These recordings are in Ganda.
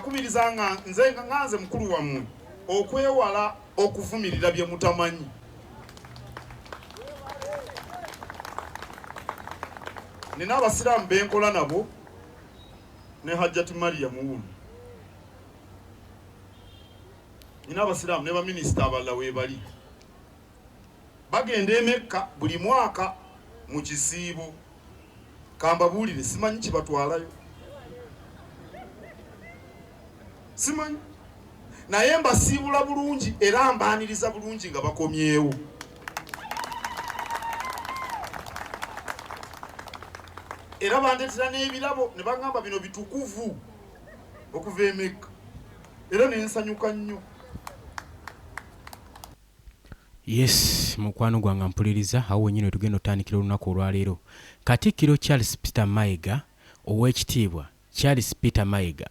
mbakubiriza nze nganze mukulu wammwe okwewala okuvumirira bye mutamanyi. Nina abasiraamu benkola nabo ne Hajjati Maria Muwulu. Nina abasiraamu ne baminisita abalala weebali. Bagenda e Mekka buli mwaka mu kisiibo. Kambabuulire simanyi kibatwalayo. Simanyi. Naye mbasiibula bulungi era mbaaniriza bulungi nga bakomyewo. Era bandetera n'ebirabo ne bagamba bino bitukuvu okuva e Mekka. Era nensanyuka nnyo. Yes, mukwano gwange mpuliriza awo wenyine tugenda otandikira olunaku olwaleero. Katikkiro Charles Peter Mayiga ow'ekitiibwa Charles Peter Mayiga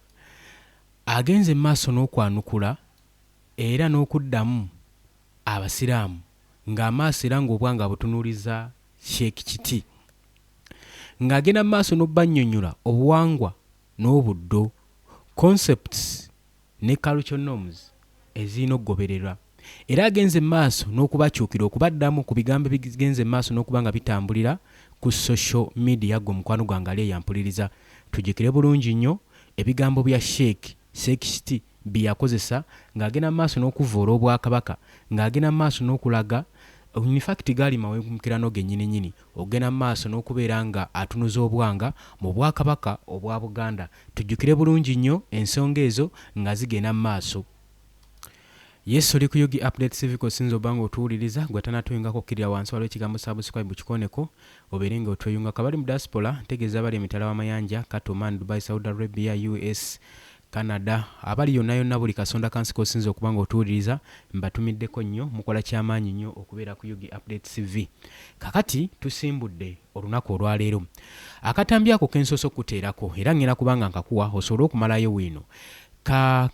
agenze maaso n'okwanukula era n'okuddamu abasiraamu ng'amaaso era ng'obwanga butunuuliza Sheikh Kiti ng'agenda maaso n'obbannyonnyola obuwangwa n'obuddo concepts ne cultural norms ezirina okugobererwa era agenze maaso n'okubakyukira okubaddamu ku bigambo bigenze maaso n'okuba nga bitambulira ku social media gwe mukwano gwange ali eyampuliriza tujjukire bulungi nnyo ebigambo bya Sheikh Kiti bye yakozesa ng'agenda maaso n'okuvoola obwakabaka ng'agenda maaso n'okulaga in fact gaali mawemukirano gennyini ogenda maaso n'okubeera nga atunuza obwanga mu bwakabaka obwa Buganda tujjukire bulungi nnyo ensonga ezo nga zigenda maaso. Yes, oli ku Yugi Update Civic osinza obanga otuwuliriza gwe tanatuyungako kirira wansi waliwo ekigambo subscribe kikoneko obeere nga otweyunga kabali mu diaspora ntegeeza abali emitala w'amayanja Katoman, Dubai, Saudi Arabia, US, Canada abali yonna buli kasonda kansi kosinza okubanga otuwuliriza mbatumiddeko nnyo mukola kyamaanyi nnyo okubeera ku Yugi Update TV. Kakati tusimbudde olunaku olwaleero akatambi ako kensoso okuteerako era ngenda kubanga nkakuwa osobola okumalayo wino.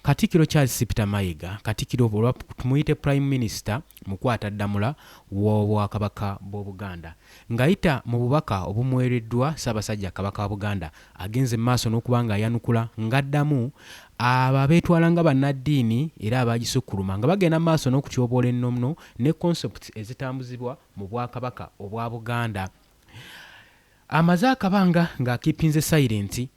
Katikkiro Charles Peter Mayiga Katikkiro tumuyite Prime Minister mukwata ddamula w'obwakabaka bw'Obuganda ng'ayita mu bubaka obumuweereddwa Ssaabasajja Kabaka wa Buganda agenze maaso n'okuba nga ayanukula ng'addamu abeetwala nga bannaddiini era abaagisukkuluma nga bagenda maaso n'okutyoboola ennono ne concepts ezitambuzibwa mu bwakabaka obwa Buganda. Amaze akabanga ng'akiipinze silent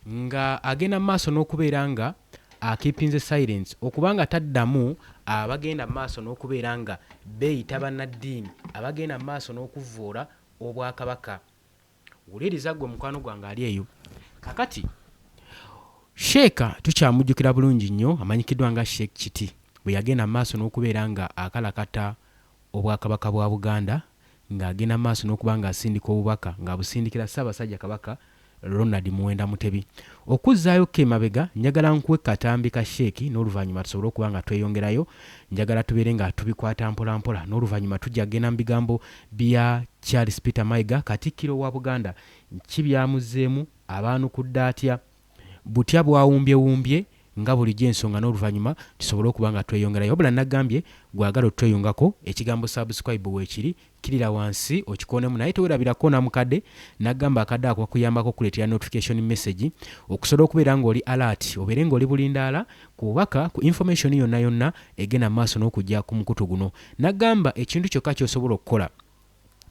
nga agenda maaso n'okubeera nga akipinze silence okubanga taddamu abagenda maaso n'okubeera nga beeyita bannaddiini abagenda maaso n'okuvvoola obwakabaka. Wuliriza gwe mukwano gwange ali eyo. Kakati Sheeka tukyamujjukira bulungi nnyo amanyikiddwa nga Sheikh Kiti bwe yagenda maaso n'okubeera nga akalakata obwakabaka bwa Buganda ng'agenda maaso n'okuba nga asindika obubaka ng'abusindikira Ssaabasajja Kabaka Ronald Muwenda Mutebi. Okuzzaayo kemabega njagala nkuwe katambi ka Sheikh n'oluvannyuma tusobole okuba nga tweyongerayo njagala tubeere nga tubikwata mpola mpola n'oluvannyuma tujja genda mu bigambo bya Charles Peter Mayiga Katikkiro wa Buganda kibyamuzeemu abaanukudde atya butya bwawumbyewumbye nga bulijjo ensonga n'oluvannyuma tusobole okuba nga tweyongerayo. Wabula nagambye gwagala otweyungako ekigambo subscribe weekiri kirira wansi okikonemu naye tewerabirako namukadde nagamba akadde ako kuyambako okuleetera notification message okusobola okubeera ng'oli alert obeere ng'oli bulindaala ku bubaka ku information yonna yonna egenda maaso n'okujja ku mukutu guno. Nagamba ekintu kyokka ky'osobola okukola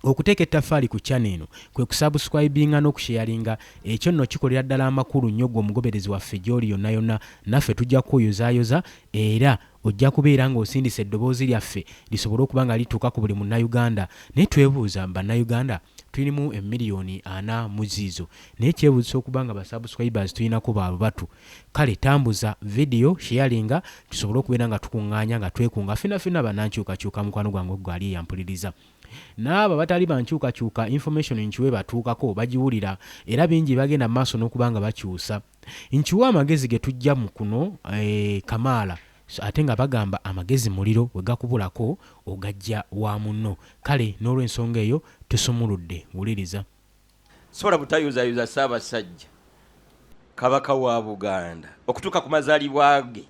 okuteeka ettaffaali ku channel eno kwe kusubscribinga n'okusharinga ekyo nno kikolera ddala amakulu nnyo gwe omugoberezi waffe gy'oli yonna yonna naffe tujja kuyozaayoza era ojja kubeera ng'osindisa eddoboozi lyaffe lisobole okuba nga lituuka ku buli munnayuganda. Naye twebuuza bannayuganda tulinamu 4,000,000 mu ziizo naye kyebuuzisa okuba nga basubscribers tulinako batu kale tambuza video sharinga tusobole okubeera nga tukuŋŋaanya nga twekunga ffenna bannankyukakyuka mukwano gwange gwali yampuliriza n'abo batali bankyukakyuka information nkiwe batuukako bagiwulira era bingi bagenda maaso n'okuba nga bakyusa nkiwe amagezi ge tujja mu kuno Kamaala ate nga bagamba amagezi muliro we gakubulako ogajja wa munno. Kale n'olw'ensonga eyo tusumuludde wuliriza. Sobola butayuzayuza Ssaabasajja Kabaka wa Buganda okutuuka ku mazaalibwa ge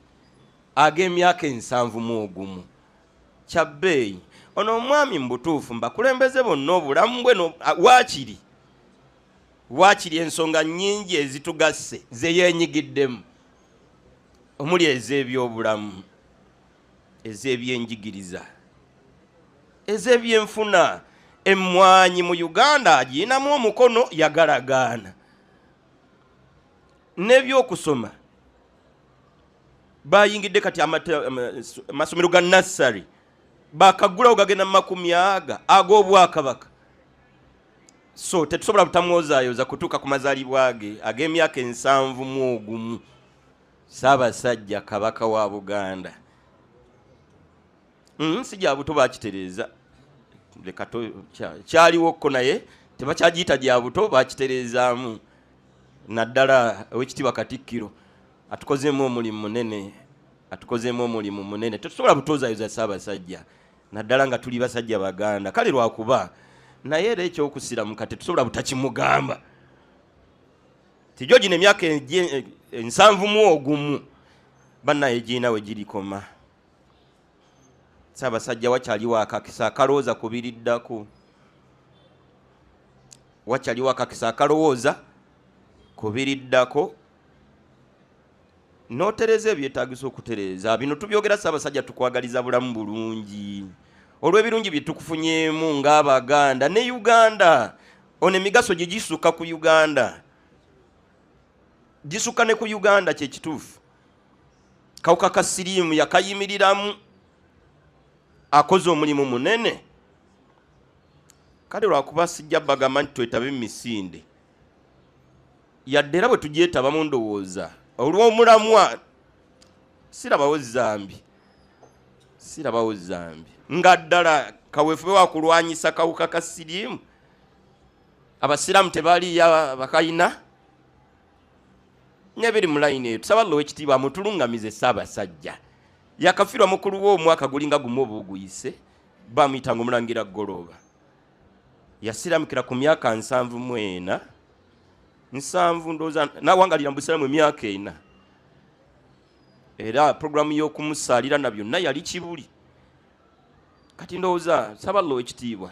ag'emyaka 71 kyabbeeyi ono omwami mbutuufu mbakulembeze bonna obulamu bwe waakiri ensonga nnyingi ezitugasse ze yeenyigiddemu omuli ez'ebyobulamu, ez'ebyenjigiriza, ez'ebyenfuna. Emmwanyi mu Uganda agiyinamu omukono yagalagaana. N'ebyokusoma bayingidde kati amasomero ga nassary bakagulawo gagenda mu 100 ag'Obwakabaka. So tetusobola butamwozaayoza kutuuka ku mazaalibwa ge ag'emyaka 71. Ssaabasajja Kabaka wa Buganda. Sijja buto bakitereeza. Kyaliwokko naye tebakyagiyita gya buto, bakitereezaamu. Naddala Oweekitiibwa Katikkiro atukozeemu omulimu munene. Tetusobola butozaayoza Ssaabasajja naddala nga tuli basajja Baganda. Kale lwakuba naye era ekyokusiramuka tetusobola butakimugamba. Tijjo gino emyaka 71 bannaye giina we girikoma. Ssaabasajja wakyaliwo akakisa akalowooza kubiriddako. N'otereza ebyetaagisa okutereeza. Bino tubyogera Ssaabasajja tukwagaliza bulamu bulungi. Olw'ebirungi bye tukufunyeemu ng'Abaganda ne Uganda. Ono emigaso gye gisukka ku Uganda. Gisukka ne ku Uganda kye kituufu. Kawuka ka siriimu yakayimiriramu. Akoze omulimu munene. Kale lwakuba sijja bagamba nti twetabe misinde. Yadde era bwe tugyetaba mu ndowooza. Olw'omulamwa sirabawo zambi. Nga ddala kaweefube wa kulwanyisa kawuka ka siriimu. Abasiraamu tebaliya bakayina. Nebiri mu layini eyo. Tusaba Oweekitiibwa amutuluŋŋamize Ssaabasajja. Yakafiirwa mukulu w'omwaka gulinga gumu obuguyise. Bamuyitanga Omulangira Goloba. Yasiraamukira ku myaka 74. 7 ndowooza n'awangalira mu Busiraamu emyaka 4. Era puroguramu y'okumusaalira na byonna yali kibuli. Kati ndowooza saba Oweekitiibwa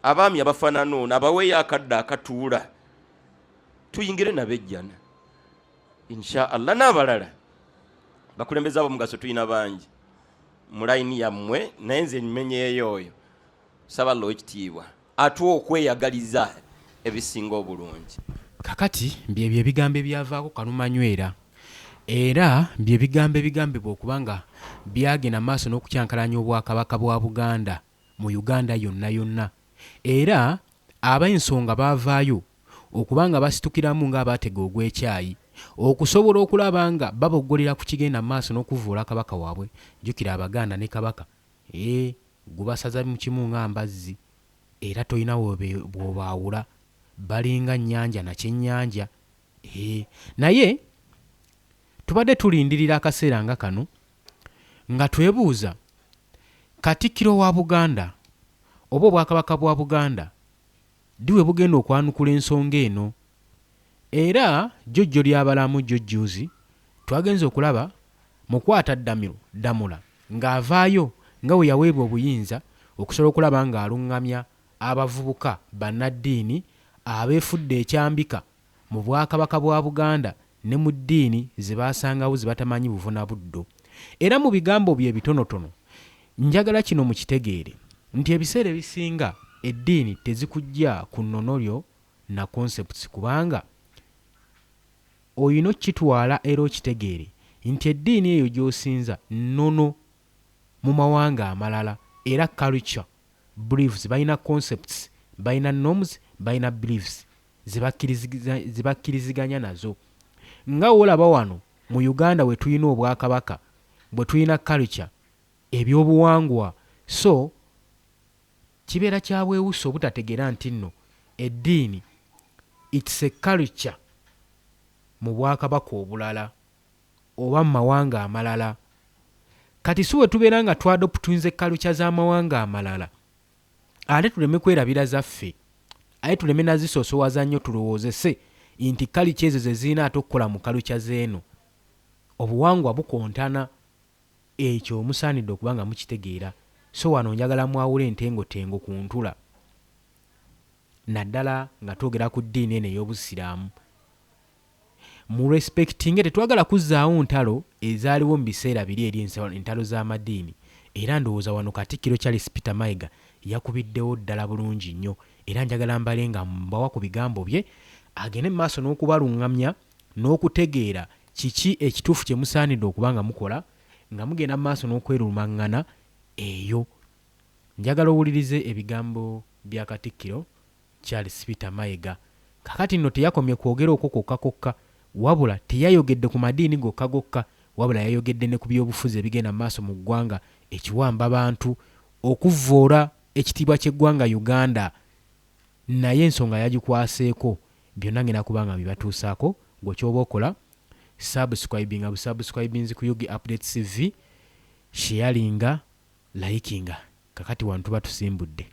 abaami abafaanana ono abaweeyo akadde akatuula tuyingire nabejjana inshallah. N'abalala bakulembeza ab'omugaso tuyina bangi mu layini yammwe, naye nze nmenyeeyo oyo saba Oweekitiibwa atuwa okweyagaliza ebisinga obulungi. Kakati byebyo ebigambo ebyavaako Kalumanywera era byebigambo ebigambibwa okubanga byagenda maaso n'okukyankalanya Obwakabaka bwa Buganda mu Uganda yonna. Era ab'ensonga baavaayo okubanga basitukiramu ng'abaatega ogw'ekyayi okusobola okulaba nga baboggolera ku kigenda maaso n'okuvuula Kabaka waabwe. Jjukira Abaganda ne Kabaka gubasaza mu kimu ng'ambazzi era tolina bw'obaawula, balinga nnyanja na kyennyanja. Naye tubadde tulindirira akaseera nga kano nga twebuuza Katikkiro wa Buganda oba Obwakabaka bwa Buganda diwe bugenda okwanukula ensonga eno. Era jjojjo ly'abalamu jjojjuuzi twagenze okulaba Mukwata Ddamula ng'avaayo nga we yaweebwa obuyinza okusobola okulaba ng'aluŋŋamya abavubuka bannaddiini abeefudde ekyambika mu Bwakabaka bwa Buganda ne mu ddiini ze baasangawo ze batamanyi buvuna buddo. Era mu bigambo bye bitonotono njagala kino mukitegeere nti ebiseera ebisinga eddiini tezikujja ku nnonolyo na concepts, kubanga oyina okitwala era okitegeere nti eddiini eyo gy'osinza nnono mu mawanga amalala, era culture beliefs balina concepts, balina norms, balina beliefs zibakkiriziganya nazo. Nga olaba wano mu Uganda we tulina Obwakabaka, bwe tulina culture, ebyobuwangwa, so kibeera kya bwewusa obutategeera nti nno eddiini it's a culture mu Bwakabaka obulala oba mu mawanga amalala. Kati si we tubeera nga twadoputunze culture z'amawanga amalala ate tuleme kwerabira zaffe, ate tuleme nazisoosowaza nnyo tulowoozese nti culture ezo ze zirina ate okukola mu culture z'eno. Obuwangwa bukontana, ekyo musaanidde okuba nga mukitegeera. So wano njagala mwawule entengotengo ku ntula, naddala nga twogera ku ddiini eno ey'Obusiraamu. mu respecting tetwagala kuzzaawo ntalo ezaaliwo mu biseera biri eri entalo z'amadiini era ndowooza wano Katikkiro Charles Peter Mayiga yakubiddewo ddala bulungi nnyo era njagala mbale nga mbawa ku bigambo bye agende mu maaso n'okubaluŋŋamya n'okutegeera kiki ekituufu kye musaanidde okuba nga mukola nga mugenda mu maaso n'okwerumaŋŋana eyo. Njagala owulirize ebigambo bya Katikkiro Charles Peter Mayiga. Kakati nno teyakomye kwogera okwo kokka wabula teyayogedde ku madiini gokka wabula yayogedde ne ku byobufuzi ebigenda mu maaso mu ggwanga ekiwamba abantu okuvvoola ekitiibwa ky'eggwanga Uganda naye ensonga yagikwaseeko byonna ngenda kubanga bibatuusaako gwe kyoba okola subscribinga busubscribinzi ku Yugi Updates TV sharinga likinga. Kakati wantu batusimbudde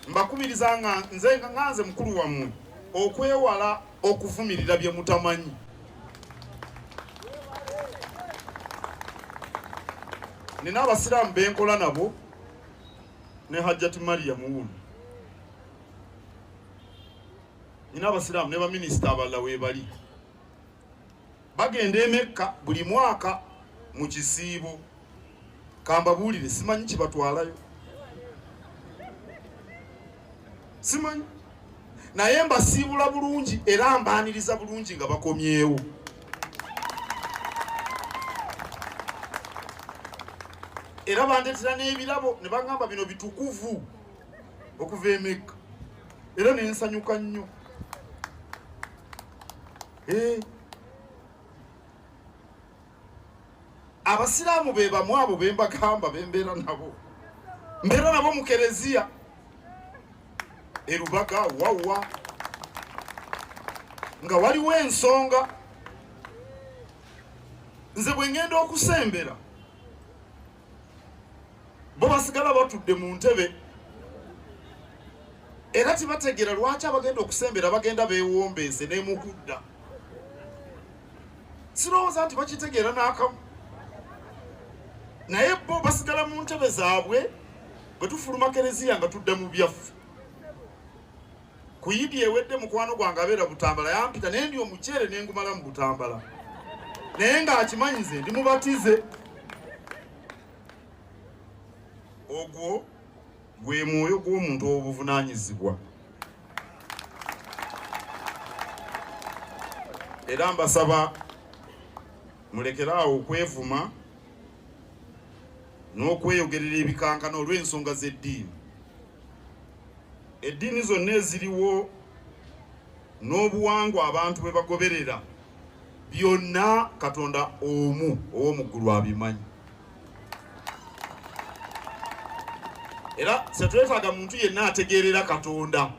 mbakubiriza nga nze mukulu wammwe okwewala okuvumirira bye mutamanyi. Nina abasiraamu benkola nabo ne Hajjati Mariam wuno. Nina abasiraamu ne baminisita abalala weebali bagenda e Mekka buli mwaka mu kisiibo. Kambabuulire simanyi kibatwalayo, simanyi naye mbasiibula bulungi era mbaaniriza bulungi nga bakomyewo. Era bandeetera n'ebirabo ne baŋŋamba bino bitukuvu okuva e Mekka era ne nsanyuka nnyo. Abasiraamu be bamu abo be mbagamba be mbeera nabo mu kereziya e Rubaga wawa nga waliwo ensonga nze bwe ngenda okusembera bo basigala batudde mu ntebe era tibategeera lwaki abagenda okusembera bagenda beewombeese n'emukudda. Sirowooza nti bakitegeera n'akamu naye bo basigala mu ntebe zaabwe bwe tufuluma kereziya nga tudde mu byaffe. Ku Yidi ewedde mukwano gwange abeera Butambala yampita naye ndi omukyere ne ngumala mu Butambala naye ng'akimanyi nze ndi mubatize. Ogwo gwe mwoyo gw'omuntu obuvunaanyizibwa. Era mbasaba mulekeraawo okwevuma n'okweyogerera ebikankana olw'ensonga z'eddiini. Eddiini zonna eziriwo n'obuwangwa abantu bwe bagoberera byonna Katonda omu ow'omu ggulu abimanyi. Era setwetaaga muntu yenna ategeerera Katonda.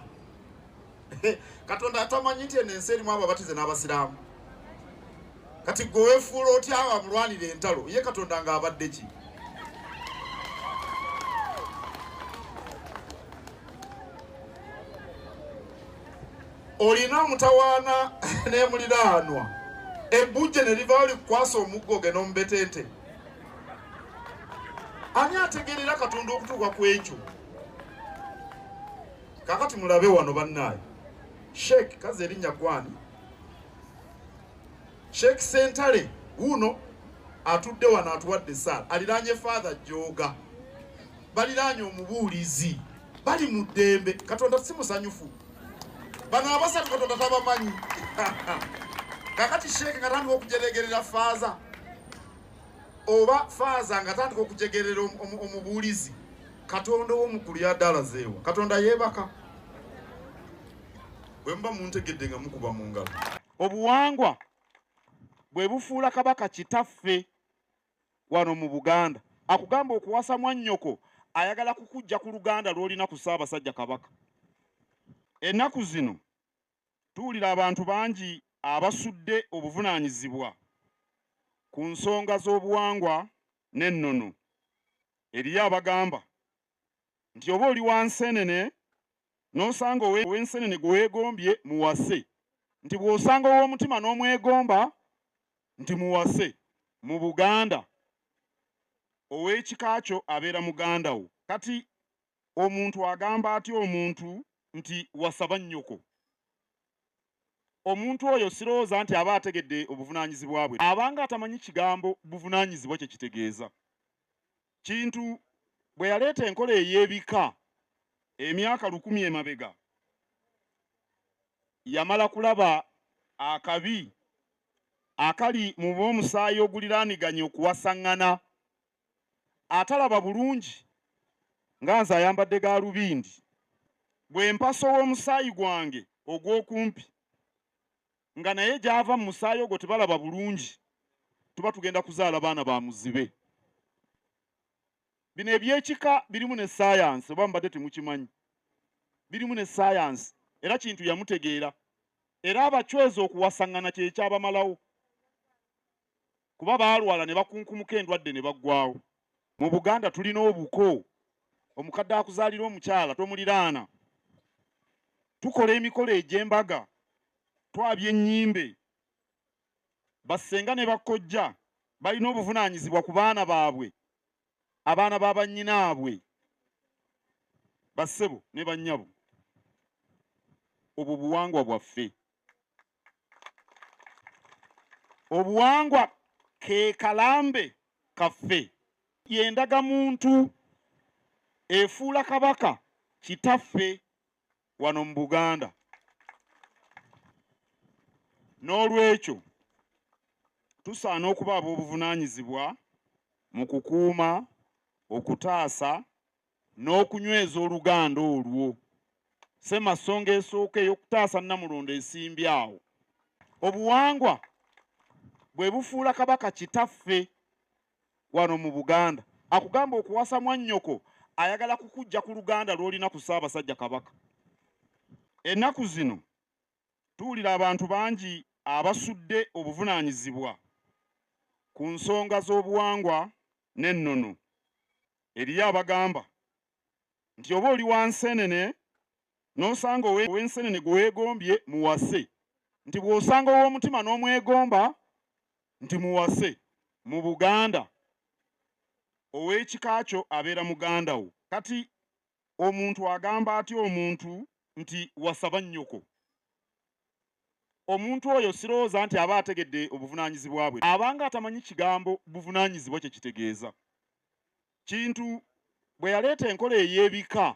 Katonda atamanyi nti eno ensi erimu ababatize n'abasiraamu. Kati gwe weefuula otya amulwanira entalo ye Katonda ng'abadde ki? Olina mutawaana n'emuliraanwa ebbujje ne livaawo likukwasa omuggo ge n'omubetente. Ani ategeerera Katonda okutuuka ku ekyo? Kakati mulabe wano bannaayo Sheikh kaze erinnya gwani? Sheikh Sentale wuno atudde wano atuwadde essaala aliraanye Father Jooga baliraanye omubuulizi bali mu ddembe. Katonda si musanyufu. Bano abasatu Katonda tabamanyi. Kakati Sheikh nga tandika okujeregerera Father oba Father nga tandika okujegerera omubuulizi, Katonda ow'omuggulu yaddalazeewa. Katonda yeebaka. Bwe muba muntegedde nga mukuba mu ngalo. Obuwangwa bwe bufuula kabaka kitaffe wano mu Buganda. Akugamba okuwasa mwannyoko ayagala kukujja ku Luganda lw'olina ku Ssaabasajja Kabaka. Ennaku zino tuwulira abantu bangi abasudde obuvunaanyizibwa ku nsonga z'obuwangwa n'ennono. Eriyo abagamba nti oba oli wansenene n'osanga ow'ensenene gwe weegombye muwase, nti bw'osanga ow'omutima n'omwegomba nti muwase. Mu Buganda ow'ekika kyo abeera muganda wo. Kati omuntu agamba atya omuntu nti wasaba nnyoko? omuntu oyo sirowooza nti aba ategedde obuvunaanyizibwa bwe. Abanga atamanyi kigambo buvunaanyizibwa kye kitegeeza. Kintu bwe yaleeta enkola ey'ebika emyaka 1000 emabega, yamala kulaba akabi akali mu b'omusaayi oguliraaniganye okuwasaŋŋana, atalaba bulungi nga nze ayambadde gaalubindi, bwe mpasa ow'omusaayi gwange ogw'okumpi nga naye gy'ava mu musaayi ogwo tebalaba bulungi, tuba tugenda kuzaala baana ba muzibe. Bino ebyekika birimu ne saayansi, oba mbadde temukimanyi. Birimu ne saayansi, era kintu yamutegeera. Era abacweza okuwasaŋŋana kye kyabamalawo. Kuba baalwala ne bakunkumuka endwadde ne baggwawo. Mu Buganda tulina obuko. Omukadde akuzaalira omukyala tomuliraana. Tukola emikolo egy'embaga, twabya ennyimbe. Bassenga ne bakkojja balina obuvunaanyizibwa ku baana baabwe, abaana ba bannyinaabwe, bassebo ne bannyabo. Obwo buwangwa bwaffe. Obuwangwa ke kalambe kaffe. Y'endagamuntu efuula kabaka kitaffe wano mu Buganda. N'olwekyo tusaana okuba ab'obuvunaanyizibwa mu kukuuma, okutaasa n'okunyweza oluganda olwo. Ssemasonga esooka ey'okutaasa Namulondo esimbye awo. Obuwangwa bwe bufuula kabaka kitaffe wano mu Buganda. Akugamba okuwasa mwannyoko ayagala kukuggya ku luganda lw'olina ku Ssaabasajja Kabaka. Ennaku zino tuwulira abantu bangi abasudde obuvunaanyizibwa ku nsonga z'obuwangwa n'ennono. Eriyo abagamba nti oba oli wa Nsenene n'osanga ow'ensenene gwe weegombye muwase, nti bw'osanga ow'omutima n'omwegomba nti muwase. Mu Buganda ow'ekika kyo abeera muganda wo. Kati omuntu agamba atya omuntu nti wasaba nnyoko? Omuntu oyo sirowooza nti aba ategedde obuvunaanyizibwa bwe. Abanga atamanyi kigambo buvunaanyizibwa kye kitegeeza. Kintu bwe yaleeta enkola ey'ebika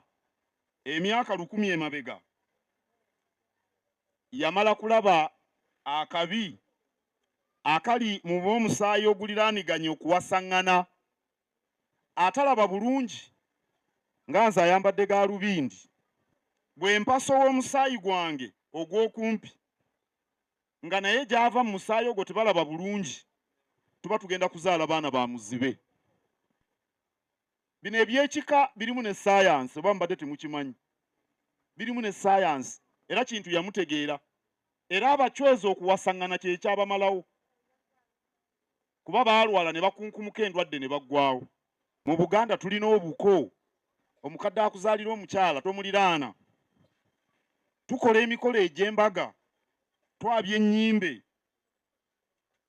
emyaka 1000 emabega, yamala kulaba akabi akali mu b'omusaayi oguliraaniganye okuwasaŋŋana, atalaba bulungi nga nze ayambadde gaalubindi, bwe mpasa ow'omusaayi gwange ogw'okumpi nga naye gy'ava mu musaayi ogwo tebalaba bulungi, tuba tugenda kuzaala baana ba muzibe. Bino ebyekika birimu ne saayansi, oba mbadde temukimanyi. Birimu ne saayansi, era kintu yamutegeera. Era abacweza okuwasaŋŋana kye kyabamalawo. Kuba baalwala ne bakunkumuka endwadde ne baggwawo. Mu Buganda tulina obuko. Omukadde akuzaalira omukyala tomuliraana. Tukola emikolo egy'embaga, twabya ennyimbe.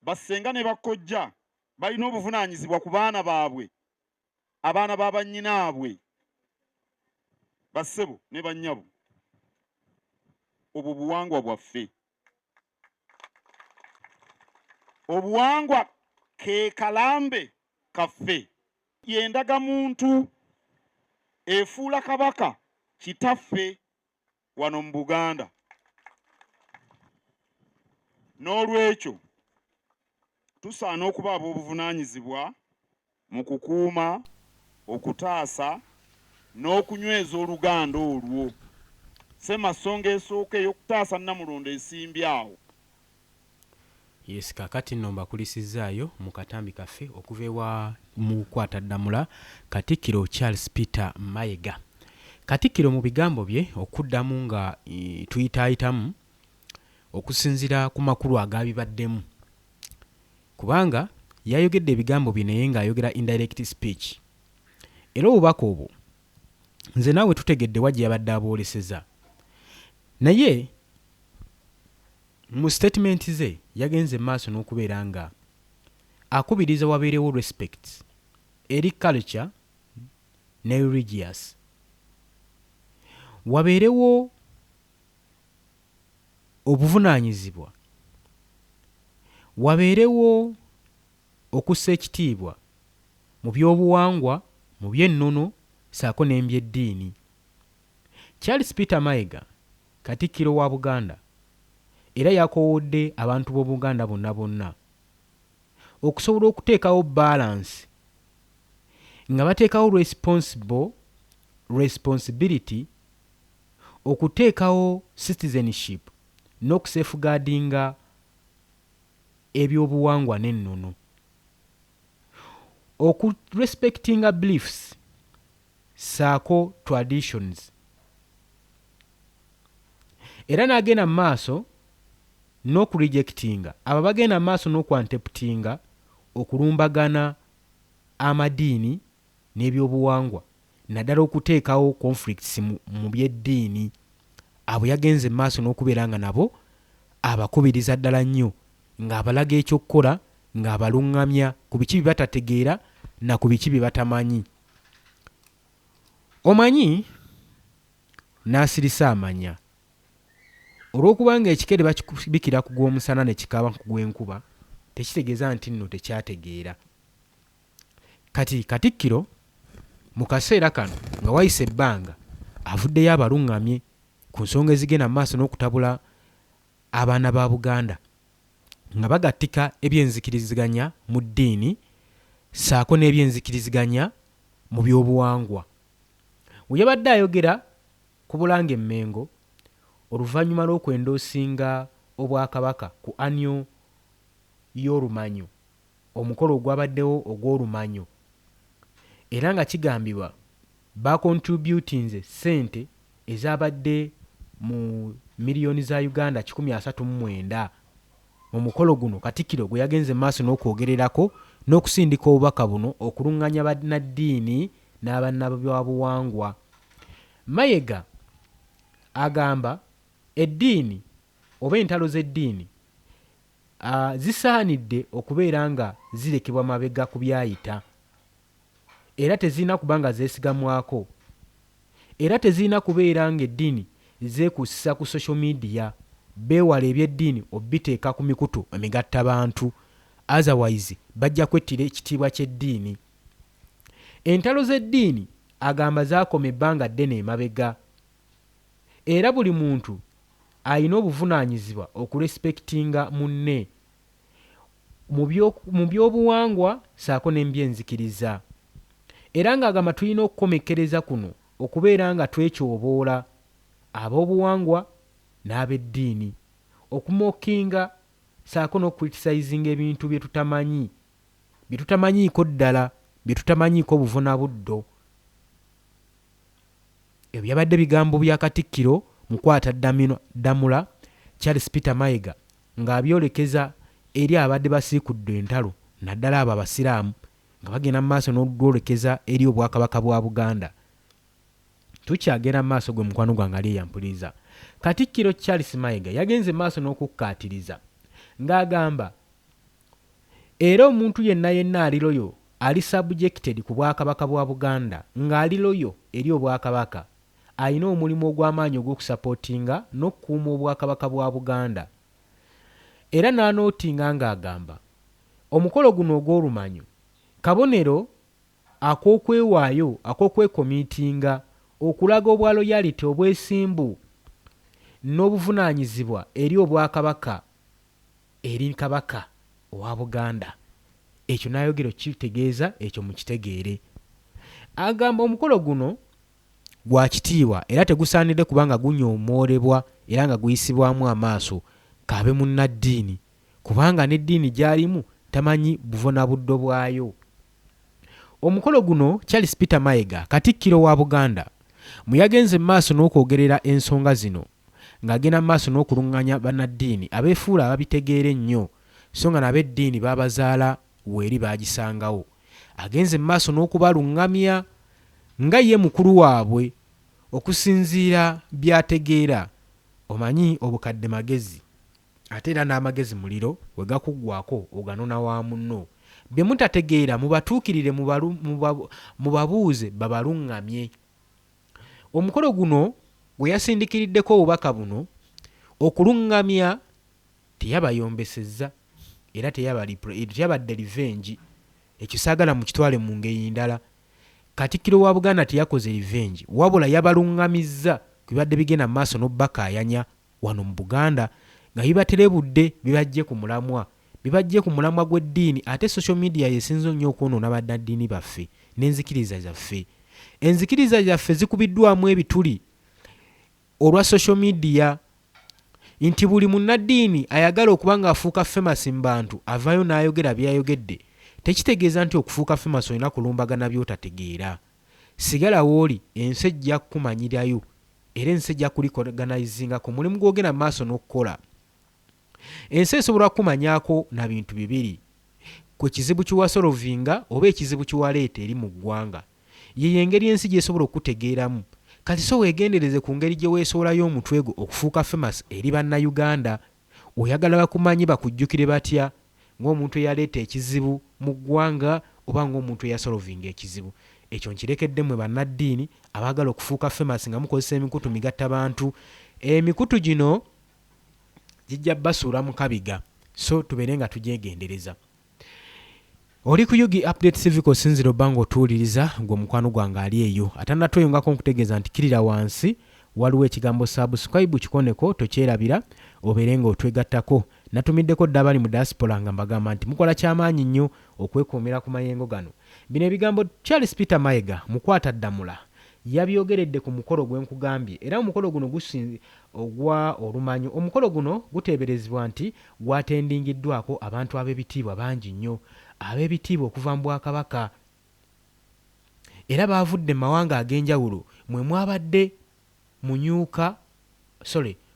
Bassenga ne bakkojja balina obuvunaanyizibwa ku baana baabwe, abaana ba bannyinaabwe, bassebo ne bannyabo. Obwo buwangwa bwaffe. Obuwangwa ke kalambe kaffe. Y'endagamuntu efuula kabaka kitaffe wano mu Buganda. N'olwekyo tusaana okuba ab'obuvunaanyizibwa mu kukuuma, okutaasa n'okunyweza oluganda olwo. Ssemasonga esooka ey'okutaasa Namulondo esimbye awo. Yes, kakati nno mbakulisizaayo mu katambi kaffe okuva ewa mu kwataddamula Katikkiro Charles Peter Mayiga. Katikkiro mu bigambo bye okuddamu nga tuyitaayitamu okusinziira ku makulu agaabibaddemu, kubanga yayogedde ebigambo bye naye ng'ayogera indirect speech. Era obubaka obwo nze naawe tutegedde wa gye yabadde abwoleseza, naye mu statement ze yagenze maaso n'okubeera nga akubiriza wabeerewo respect eri culture ne religious, wabeerewo obuvunaanyizibwa wabeerewo okussa ekitiibwa mu by'obuwangwa mu by'ennono ssaako n'ebyeddiini. Charles Peter Mayiga Katikkiro wa Buganda era yakoowodde abantu b'o Buganda bonna bonna okusobola okuteekawo balance nga bateekawo responsibility okuteekawo citizenship n'okusafeguardinga ebyobuwangwa n'ennono, okurespectinga beliefs ssaako traditions. Era n'agenda mu maaso n'okurejectinga abo bagenda mu maaso n'okwanteputinga okulumbagana amadiini n'ebyobuwangwa naddala okuteekawo conflicts mu byeddiini. Abo yagenze mu maaso n'okubeera nga nabo abakubiriza ddala nnyo ng'abalaga ekyokukola ng'abaluŋŋamya ku biki bye batategeera na ku biki bye batamanyi. Omanyi n'asirisa amanya olw'okubanga ekikere bakikubikira ku gw'omusana ne kikaaba ku gw'enkuba tekitegeeza nti nno tekyategeera. Kati Katikkiro mu kaseera kano nga wayise ebbanga avuddeyo abaluŋŋamye ku nsonga ezigenda mu maaso n'okutabula abaana ba Buganda nga bagattika ebyenzikiriziganya mu ddiini ssaako n'ebyenzikiriziganya mu by'obuwangwa. We yabadde ayogera ku Bulange Mmengo oluvannyuma lw'okwendoosinga obwakabaka ku annual y'olumanyo, omukolo ogwabaddewo ogw'olumanyo, era nga kigambibwa bakontributinze ssente ezabadde mu miliyoni za Uganda 139 mu mukolo guno Katikkiro gwe yagenze mu maaso n'okwogererako n'okusindika obubaka buno okuluŋŋanya bannaddiini n'abannabyabuwangwa. Mayiga agamba eddiini oba entalo z'eddiini zisaanidde okubeera nga zirekebwa mabega ku byayita, era tezirina kuba nga zeesigamwako, era tezirina kubeera nga eddiini zeekuusisa ku social media beewala ebyeddiini obiteeka ku mikutu emigattabantu, otherwise bajja kwettira ekitiibwa ky'eddiini. Entalo z'eddiini agamba zaakoma ebbanga ddene emabega, era buli muntu alina obuvunaanyizibwa okurespektinga munne mu by'obuwangwa ssaako n'ebyenzikiriza, era ng'agamba tulina okukomekkereza kuno okubeera nga twekyoboola ab'obuwangwa n'ab'eddiini, okumokinga ssaako n'okucriticizinga ebintu bye tutamanyiiko ddala, bye tutamanyiiko buvunabuddo. Ebyo byabadde bigambo bya Katikkiro mu kwata ddamula Charles Peter Mayiga ng'abyolekeza eri abadde basiikudde entalo naddala abo abasiraamu nga bagenda mu maaso n'olwolekeza eri obwakabaka bwa Buganda. Tukyagenda mu maaso gwe mukwano gwange ali eyampuliriza. Katikkiro Charles Mayiga yagenze mu maaso n'okukkaatiriza ng'agamba era omuntu yenna aliroyo ali subjected ku bwakabaka bwa Buganda ng'aliroyo eri obwakabaka alina omulimu ogw'amaanyi ogw'okusapootinga n'okukuuma obwakabaka bwa Buganda. Era n'anootinga ng'agamba omukolo guno ogw'olumanyo kabonero ak'okwewaayo ak'okwekomiitinga okulaga obwa loyalty, obwesimbu n'obuvunaanyizibwa eri obwakabaka eri kabaka owa Buganda. Ekyo n'ayogero kitegeeza ekyo mukitegeere. Agamba omukolo guno gwa kitiibwa era tegusaanidde kubanga gunyoomoolebwa era nga guyisibwamu amaaso kaabe munnaddiini, kubanga n'eddiini gy'alimu tamanyi buvunabuddo bwayo. Omukolo guno Charles Peter Mayiga Katikkiro wa Buganda mwe yagenze mu maaso n'okwogerera ensonga zino ng'agenda mu maaso n'okuluŋŋanya bannaddiini abeefuula ababitegeera ennyo so nga n'ab'eddiini baabazaala weeri baagisangawo. Agenze mu maaso n'okubaluŋŋamya nga ye mukulu waabwe okusinziira by'ategeera. Omanyi obukadde magezi, ate era n'amagezi muliro we gakuggwako oganona wa munno. Bye mutategeera mubatuukirire mubabuuze babaluŋŋamye. Omukolo guno gwe yasindikiriddeko obubaka buno Okulungamya teyabayombesezza era teyabadde revenge. Ekyo saagala mukitwale mu ngeri ndala. Katikkiro wa Buganda teyakoze revenge wabula yabalungamizza ku bibadde bigenda mu maaso n'obbakaayanya wano mu Buganda nga bibaterebudde bibajje ku mulamwa gw'eddiini. Ate social media yesinze nnyo okwonoona bannaddiini baffe n'enzikiriza zaffe. Enzikiriza zaffe zikubiddwamu ebituli olwa social media nti buli munnaddiini ayagala okuba ng'afuuka famous mu bantu avaayo n'ayogera by'ayogedde. Tekitegeeza nti okufuuka famous olina kulumbagana by'otategeera. Sigala w'oli, ensi ejja kukumanyirayo era ensi ejja kuliorganizinga ku mulimu gw'ogenda mu maaso n'okukola. Ensi esobola kukumanyaako na bintu bibiri: ku kizibu kiwasolovinga oba ekizibu kiwaleeta eri mu ggwanga. Yeyo engeri ensi gy'esobola okutegeeramu. Kati so weegendereze ku ngeri gye weesoolayo omutwe gwo okufuuka famous eri bannayuganda. Oyagala bakumanyi bakujjukire batya? Ng'omuntu eyaleeta ekizibu mu ggwanga oba ng'omuntu eyasolovinga ekizibu? Ekyo nkirekedde mmwe bannaddiini abaagala okufuuka famous nga mukozesa emikutu migattabantu. Emikutu gino gijja basuula mu kabiga, so tubeere nga tugyegendereza. Oli ku Yugi Update Civic osinzira obanga otuwuliriza gwe mukwano gwange ali eyo. Atannatweyongako nkutegeeza nti kirira wansi waliwo ekigambo subscribe, kikoneko tokyerabira obeere nga otwegattako. Natumiddeko dda abali mu diaspora nga mbagamba nti mukola kyamaanyi nnyo okwekuumira ku mayengo gano. Bino ebigambo Charles Peter Mayiga mukwata ddamula yabyogeredde ku mukolo gwe nkugambye, era omukolo guno ogwa olumanyo. Omukolo guno guteeberezebwa nti gwatendingiddwako abantu ab'ebitiibwa bangi nnyo, ab'ebitiibwa okuva mu Bwakabaka, era baavudde mu mawanga ag'enjawulo. Mwe mwabadde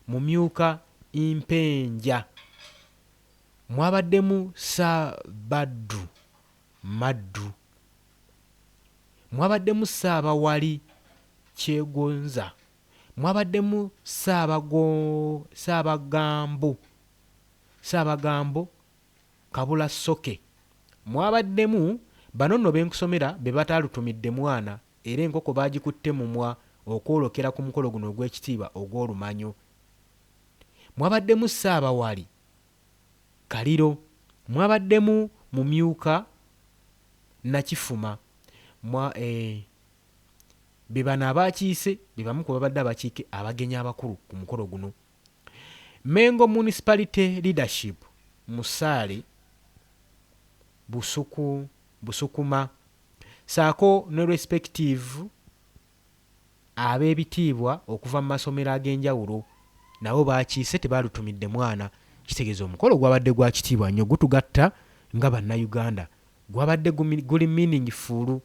Mumyuka Impenja, mwabaddemu Ssaabaddu Maddu, mwabaddemu Ssaabawali Kyegonza, mwabaddemu Ssabagambo Kabula Soke, mwabaddemu bano nno benkusomera be bataalutumidde mwana era enkoko baagikutte mumwa okwolokera ku mukolo guno ogw'ekitiibwa ogw'olumanyo. Mwabaddemu Ssaabawali Kaliro, mwabaddemu Mumyuka Nakifuma, be bano abakiise be bamu ku babadde abakiike abagenyi abakulu ku mukolo guno. Mengo Municipality Leadership Musaale Busukuma saako ne respective ab'ebitiibwa okuva mu masomero ag'enjawulo nabo baakiise tebaalutumidde mwana. Kitegeeza omukolo gwabadde gwa kitiibwa nnyo, gutugatta nga bannayuganda, gwabadde guli meaningful.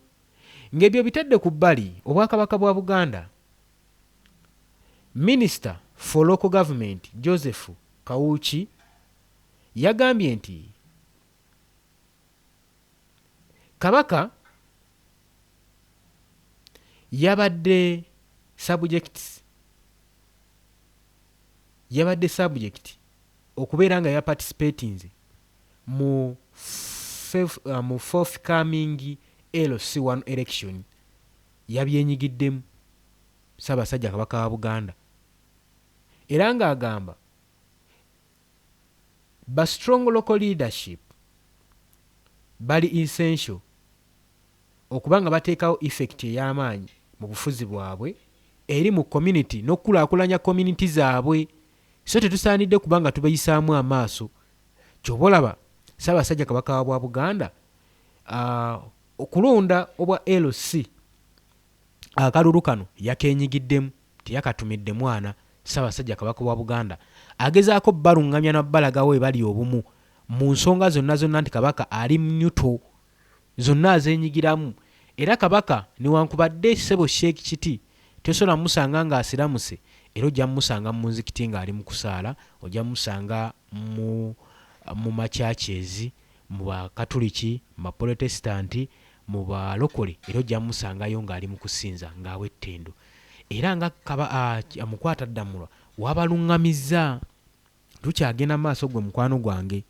Ng'ebyo bitadde ku bbali, Obwakabaka bwa Buganda, Minister for Local Government Joseph Kawuki yagambye nti Kabaka yabadde subject okubeera nga yaparticipatinze mu forthcoming LC1 election. Yabyenyigiddemu Ssaabasajja Kabaka wa Buganda era ng'agamba ba strong local leadership bali essential okuba nga bateekawo effect ey'amaanyi mu bufuzi bwabwe eri mu community n'okukulaakulanya community zaabwe. So tetusaanidde kuba nga tubayisaamu amaaso. Ky'oba olaba Ssaabasajja Kabaka wa Buganda okulonda obwa LC akalulu kano yakeenyigiddemu, teyakatumidde mwana. Ssaabasajja Kabaka wa Buganda agezaako baluŋŋamya na balagawo we bali obumu mu nsonga zonna nti Kabaka ali mnyuto, zonna azeenyigiramu. Era Kabaka newankubadde ssebo Sheikh Kiti tosobola musanga ng'asiramuse, era ojja musanga mu nzikiti ng'ali mu kusaala, ojja musanga mu makyachezi, mu bakatuliki, mu baprotestanti, mu balokole, era ojja musangayo ng'ali mu kusinza ng'awa ettendo. Era nga amukwata ddamula wabaluŋŋamizza. Tukyagenda maaso gwe mukwano gwange.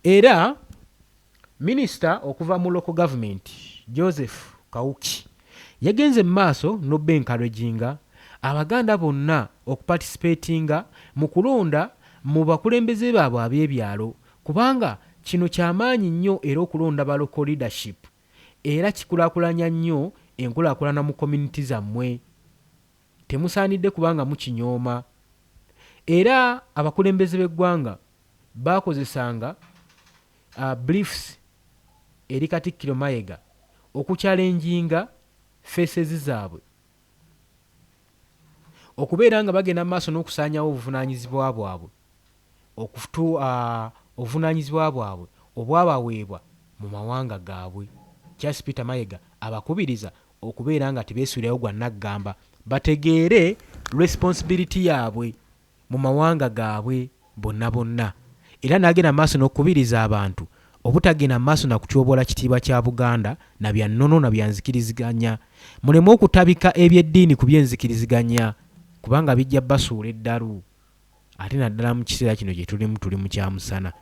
Era minisita okuva mu local government Joseph Kawuki yagenze mu maaso n'obba encouraginga abaganda bonna okuparticipatinga mu kulonda mu bakulembeze baabwe ab'ebyalo, kubanga kino kyamaanyi nnyo era okulonda ba local leadership era kikulaakulanya nnyo enkulaakulana mu community zammwe. Temusaanidde kubanga mukinyooma. Era abakulembeze b'eggwanga baakozesanga briefs eri Katikkiro Mayiga okukyalenjinga faces zaabwe, okubeera nga bagenda mu maaso n'okusaanyawo obuvunaanyizibwa bwabwe, obuvunaanyizibwa bwabwe obwabaweebwa mu mawanga gaabwe. Charles Peter Mayiga abakubiriza okubeera nga tebeesuulirayo gwa naggamba, bategeere responsibility yaabwe mu mawanga gaabwe bonna bonna. Era n'agenda maaso n'okukubiriza abantu obutagenda maaso na kutyoboola kitiibwa kya Buganda na bya nnono na bya nzikiriziganya. Muleme okutabika ebyeddiini ku by'enzikiriziganya kubanga bijja basuula eddalu. Ate naddala mu kiseera kino gye tuli mu kyamusana,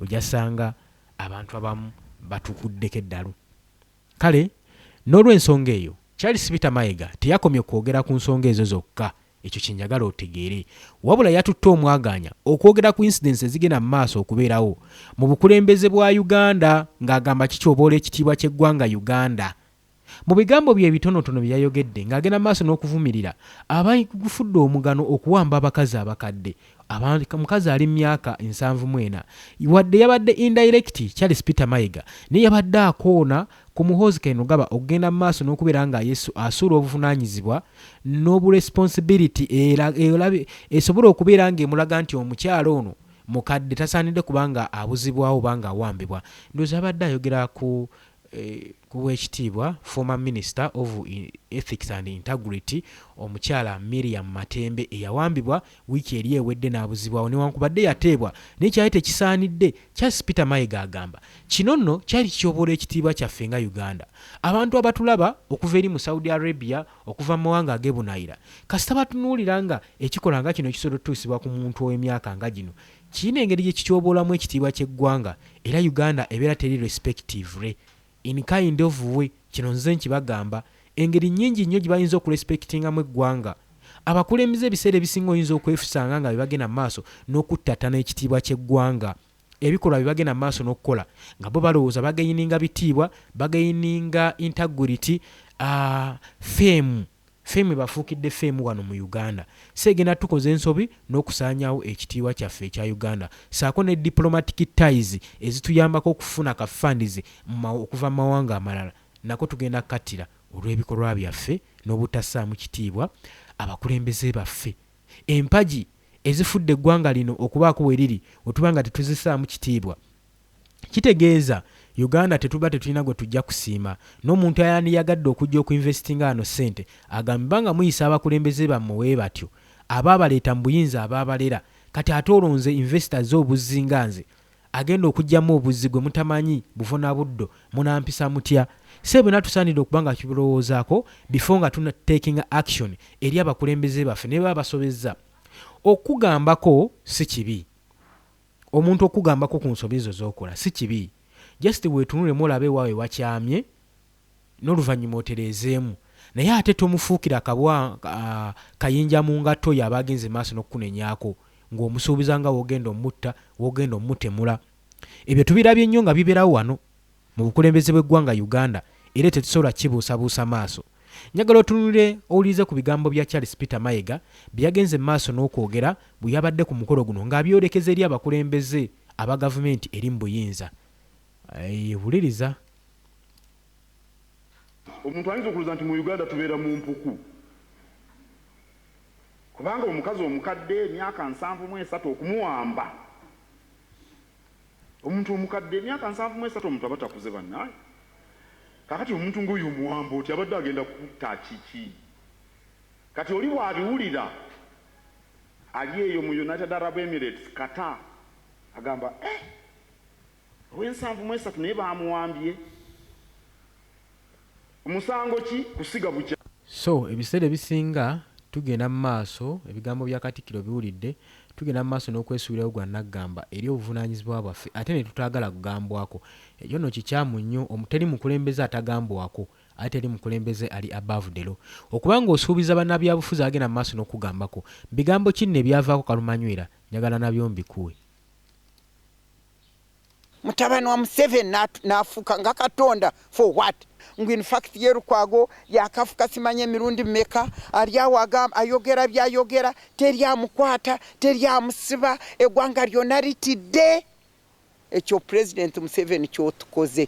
ojja sanga abantu abamu batukuddeko eddalu. Kale n'olw'ensonga eyo Charles Peter Mayiga teyakomye kwogera ku nsonga ezo zokka. Ekyo kyenjagala otegeere, wabula yatutte omwaganya okwogera ku incidents ezigenda mu maaso okubeerawo mu bukulembeze bwa Uganda, ng'agamba kikyoboola ekitiibwa ky'eggwanga Uganda. Mu bigambo bye ebitonotono bye yayogedde ng'agenda mu maaso n'okuvumirira abagufudde omugano okuwamba abakazi abakadde, omukazi ali mu myaka 74, wadde yabadde indirect Charles Peter Mayiga naye yabadde akoona ku Muhoozi Kainerugaba okugenda mu maaso n'okubeera nga Yesu asuula obuvunaanyizibwa n'oburesponsibility esobola okubeera ng'emulaga nti omukyalo ono mukadde tasaanidde kubanga abuzibwawo banga awambibwa. Ndowooza abadde ayogera ku w'ekitiibwa former minister of ethics and integrity omukyala Miriam Matembe eyawambibwa wiiki eri ewedde n'abuzibwawo newankubadde yateebwa naye kyali tekisaanidde. Charles Peter Mayiga agamba kino nno kyali kikyoboola ekitiibwa kyaffe nga Uganda. Abantu abatulaba okuva eri mu Saudi Arabia, okuva mu mawanga ag'ebunaayira, kasita batunuulira nga ekikola nga kino kisobola otutuusibwa ku muntu ow'emyaka nga gino, kirina engeri gye kikyoboolamu ekitiibwa ky'eggwanga era Uganda ebeera teri respectively in kind of way. Kino nze nkibagamba engeri nnyingi nnyo gye bayinza okurespectingamu eggwanga. Abakulembeze ebiseera ebisinga oyinza okwefusanga nga bebagenda mu maaso n'okuttatana ekitiibwa ky'eggwanga, ebikolwa bye bagenda mu maaso n'okukola nga bo balowooza bagayininga bitiibwa, bagayininga integrity, fame bafuukidde fame wano mu Uganda. Seegenda tukoze ensobi n'okusaanyaawo ekitiibwa kyaffe ekya Uganda, saako ne diplomatic ties ezituyambako okufuna kafandizi okuva mu mawanga amalala, nako tugenda kukattira olw'ebikolwa byaffe n'obutassaamu kitiibwa abakulembeze baffe. Empagi ezifudde eggwanga lino okubaako we riri wetuba nga tetuzissaamu kitiibwa kitegeeza Uganda tetuba tetulina gwe tujja kusiima. N'omuntu ayandiyagadde okujja okuinvestinga ano ssente agamba nga muyisa abakulembeze bammwe bwe batyo abaabaleeta mu buyinza abaabalera, kati ate olonze investors obuzzinga nze agenda okugyamu obuzzi gwe mutamanyi buvuna buddo munampisa mutya. Sebe natusaanidde okuba nga kibirowoozaako before nga tuna taking action eri abakulembeze baffe ne baba basobezza. Okugambako si kibi, omuntu okugambako ku nsobi ezo z'okola si kibi, just weetunulemu olabe waawe wakyamye n'oluvannyuma otereezeemu, naye ate tomufuukira kayinja mu ngatto yo abagenze maaso n'okukunenyaako ng'omusuubiza nga wogenda omutta, wogenda omutemula. Ebyo tubirabye nnyo nga bibeerawo wano mu bukulembeze bw'eggwanga Uganda era tetusobola kibuusabuusa maaso. Njagala otunulire owulirize ku bigambo bya Charles Peter Mayiga bye yagenze maaso n'okwogera bwe yabadde ku mukolo guno ng'abyolekeza eri abakulembeze aba gavumenti eri mu buyinza. Wuliriza. Omuntu ayinza okulooza nti mu Uganda tubeera mu mpuku kubanga omukazi omukadde emyaka 73 okumuwamba, omuntu omukadde emyaka 73 omuntu aba takuze bannaye. Kakati omuntu ng'oyo omuwamba oti abadde agenda kutta kiki? Kati oli bw'abiwulira ali eyo mu United Arab Emirates kata agamba ow'ensanvu naye baamuwambye omusango ki? Kusiga bukya. So ebiseera ebisinga tugenda mu maaso, ebigambo bya Katikkiro biwulidde, tugenda mu maaso n'okwesuulirawo gwa naggamba eri obuvunaanyizibwa bwaffe ate ne tutaagala kugambwako. Ekyo nno kikyamu nnyo, omuteri mukulembeze atagambwako ate eri mukulembeze ali above the law okubanga osuubiza bannabyabufuzi agenda mu maaso n'okugambako bigambo kinne byavaako kalumanywera njagala nabyo mbikuwe mutabani wa Museveni nafuuka nga katonda for what ngu in fact Yerukwago yakafuka simanye emirundi mmeka ali awo ayogera byayogera teryamukwata teryamusiba eggwanga lyonna litidde ekyo President Museveni kyotukoze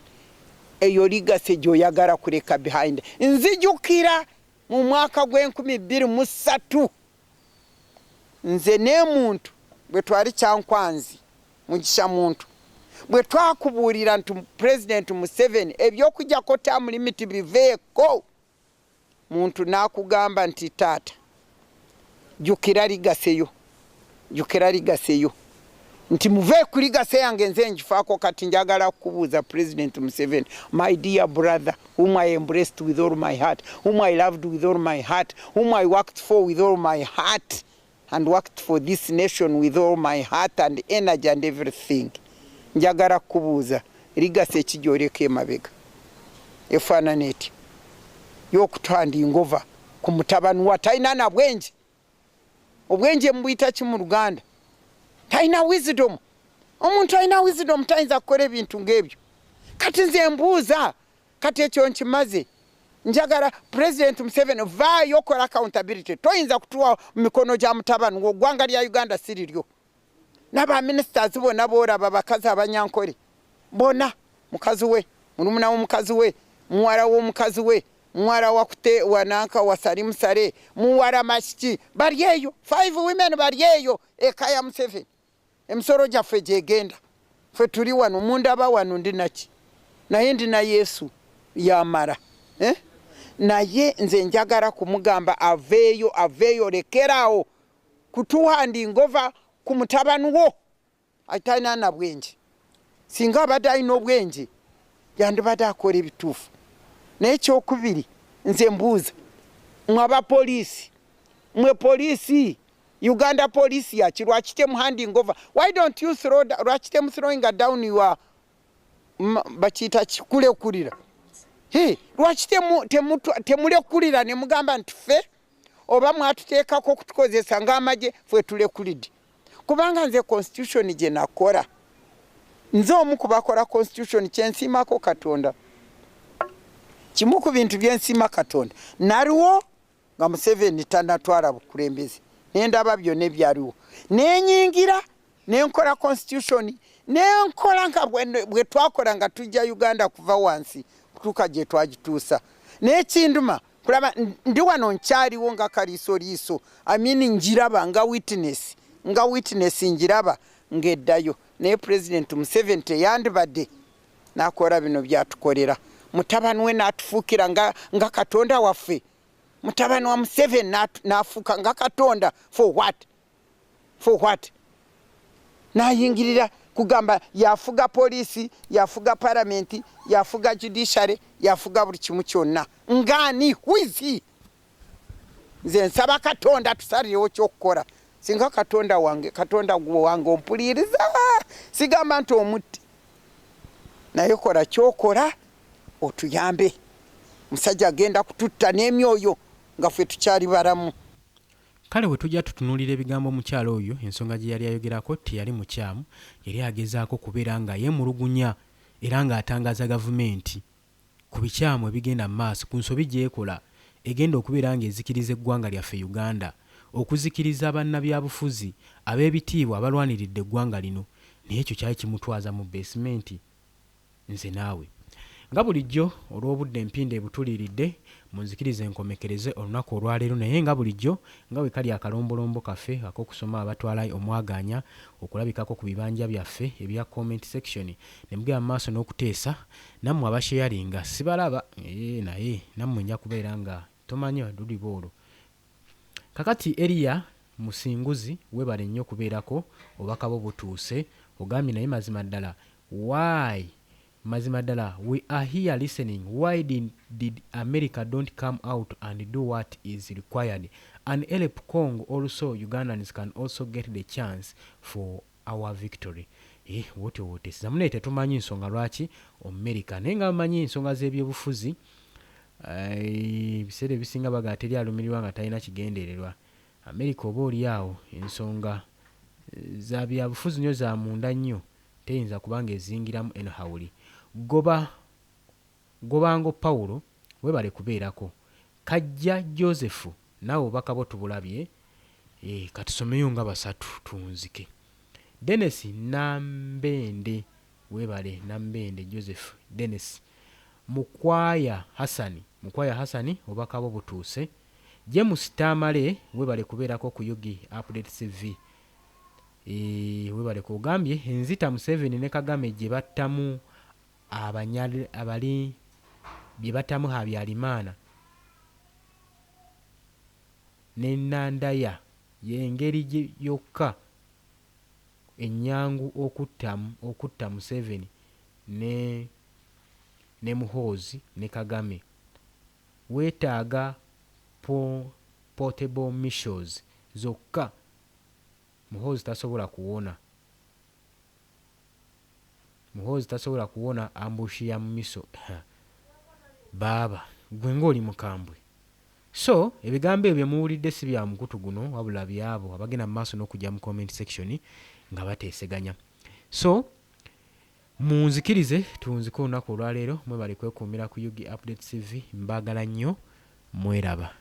eyo ligase gyoyagala kuleka behind nzijukira mu mwaka gw'2023 nze n'emuntu bwe twali kyankwanzi mugisha muntu bwe twakubuulira nti President Museveni ebyokujjako term limit biveeko muntu n'akugamba nti taata jukira ligaseyo nti muve ku ligase yange nze njifaako kati njagala kukubuuza President Museveni my dear brother whom I embraced with all my heart whom I loved with all my heart whom I worked for with all my heart and worked for this nation with all my heart and energy and everything njagala kubuuza ligase ekijoleka emabega efaanana eti y'okutwandingova ku mutabani wa talina na bwenje obwenje mbuyita ki mu Luganda talina wisdom omuntu alina wisdom tayinza kukola ebintu ng'ebyo kati nze mbuuza kati ekyo nkimaze njagala President Museveni vaayo okola accountability toyinza kutuwa mu mikono gya mutabani gw'eggwanga lya Uganda siriryo n'aba ministers bonna boolaba bakazi abanyankole bonna mukazi we mulumuna w'omukazi we muwala w'omukazi we muwala wakute wananka wasali musale muwala mashiki bali eyo 5 women bali eyo eka ya Museveni emisoro gyaffe gyegenda ffe tuli wano mundaba wano ndi naki naye ndi na Yesu yamala naye nze njagala kumugamba aveeyo lekeraawo kutuhandingova ku mutabani wo atalina na bwenje singa abadde alina obwenje yandibadde akola ebituufu naye kyokubiri nze mbuuza mwe abapoliisi mwe poliisi Uganda police yaki lwaki temuhanding over why don't you throw lwaki throwing down your bakiyita kikulekulira lwaki temulekulira ne mugamba nti ffe oba mwatuteekako okutukozesa ng'amagye ffe tulekulidde kubanga nze constitution gye nakola nze omu ku bakola constitution kyensiimako Katonda kimu ku bintu byensiima Katonda naliwo nga Museveni tanatwala bukulembeze nendaba byonna ebyaliwo nenyingira nenkola constitution nenkola nga bwe twakola nga tujja Uganda kuva wansi kutuuka gye twagituusa n'ekinduma kulaba ndi wano nkyaliwo nga kaliisoliiso amini njiraba nga witness njiraba ng'eddayo naye President Museveni teyandibadde n'akola bino byatukolera mutabani we n'atufuukira nga Katonda waffe mutabani wa Museveni n'afuuka nga Katonda for what n'ayingirira kugamba yafuga poliisi yafuga parliament yafuga judiciary yafuga buli kimu kyonna ngani huizi nze nsaba Katonda tusalirewo ky'okukola singa Katonda wange ompuliriza sigamba nti omutti naye kola ky'okola otuyambe musajja agenda kututta n'emyoyo nga ffe tukyali balamu kale bwe tujja tutunuulira ebigambo omukyalo oyo ensonga gye yali ayogerako teyali mukyamu yali agezaako kubeera nga yeemulugunya era ng'atangaza gavumenti ku bikyamu ebigenda mu maaso ku nsobi gy'ekola egenda okubeera nga ezikiriza eggwanga lyaffe Uganda okuzikiriza bannabyabufuzi ab'ebitiibwa abalwaniridde eggwanga lino naye ekyo kyali kimutwaza mu beesimenti nze naawe nga bulijjo olw'obudde empinde ebutuliiridde munzikirize enkomekereze olunaku olwaleero naye nga bulijjo nga bwe kali akalombolombo kaffe ak'okusoma abatwala omwaganya okulabikako ku bibanja byaffe ebya comment section ne mugenda mu maaso n'okuteesa nammwe abasheyalinga sibalaba naye nammwe nja kubeera nga tomanyi wadudi boolo kakati Elia Musinguzi webale nnyo kubeerako obubaka bwo butuuse ogambye naye mazima ddala mazima ddala we are here listening why did America don't come out and do what is required and help Congo also Ugandans can also get the chance for our victory wote zamune tetumanyi nsonga lwaki America naye nga bamanyi ensonga z'ebyobufuzi ebiseera ebisinga baga teri alumirirwa nga talina kigendererwa. America oba oli awo ensonga za byabufuzi nnyo za munda nnyo teyinza kubanga ezingiramu enhawuli. Gobango Paulo webale kubeerako. Kajja Joseph naawe obubaka bwo tubulabye. Katusomeyo nga basatu tunzike. Dennis Nambende webale Nambende Joseph Dennis. Mukwaya Hasani obubaka bwo butuuse. James Tamale webale kubeerako ku Yugi Update TV. Webale kugambye enzita Museveni ne Kagame gye battamu abali bye battamu Habyarimana ne Nandaya y'engeri yokka ennyangu okutta Museveni ne Muhoozi ne Kagame. Weetaaga portable missiles zokka. Muhoozi tasobola kuwona ambushi ya miso. Baba gwe ng'oli mukambwe. So ebigambo ebyo muwulidde si bya mukutu guno wabula byabo abagenda mu maaso n'okujja mu comment section nga bateeseganya. So munzikirize tunzike olunaku olwaleero mwebale kwekuumira ku Yugi Update TV. Mbaagala nnyo, mweraba.